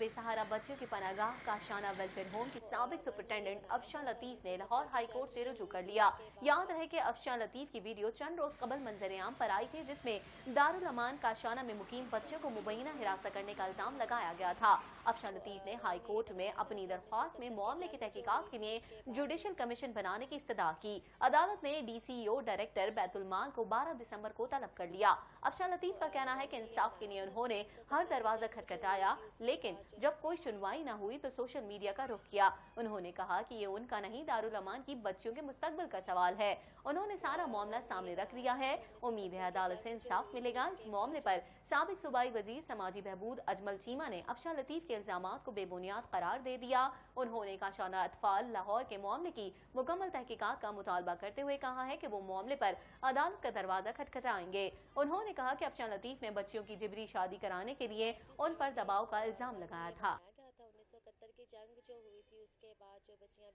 बेसहारा बच्चों की पनाहगाह काशाना वेलफेयर होम की साबिक सुपरिटेंडेंट अफशा लतीफ ने लाहौर हाई कोर्ट से रुजू कर लिया। याद रहे कि अफशा लतीफ की वीडियो चंद रोज कबल मंजर-ए-आम पर आई थी, जिसमें दारुल अमान काशाना में मुकीम बच्चों को मुबैना हिरासत करने का इल्जाम लगाया गया था। अफशा लतीफ ने हाई कोर्ट में अपनी दरख्वास्त में मामले की तहकीकात के लिए जुडिशल कमीशन बनाने की इस्तदा की। अदालत ने DCO डायरेक्टर बैतुल माल को 12 दिसंबर को तलब कर लिया। अफशा लतीफ का कहना है कि इंसाफ के लिए उन्होंने हर दरवाजा खटखटाया, लेकिन जब कोई सुनवाई न हुई तो सोशल मीडिया का रुख किया। उन्होंने कहा कि ये उनका नहीं, दारुल अमान की बच्चियों के मुस्तकबिल का सवाल है। उन्होंने सारा मामला सामने रख दिया है। उम्मीद है अदालत से इंसाफ मिलेगा। इस मामले पर साबिक सूबाई वजीर समाजी बहबूद अजमल चीमा ने अफशा लतीफ के इल्जामात को बेबुनियाद करार दे दिया। उन्होंने काशाना अतफाल लाहौर के मामले की मुकम्मल तहकीकात का मुतालबा करते हुए कहा है कि वो मामले पर अदालत का दरवाजा खटखटाएंगे। उन्होंने कहा कि अफशा लतीफ ने बच्चियों की जिबरी शादी कराने के लिए उन पर दबाव का इल्जाम लगाया था। 1971 की जंग जो हुई थी उसके बाद जो बच्चियां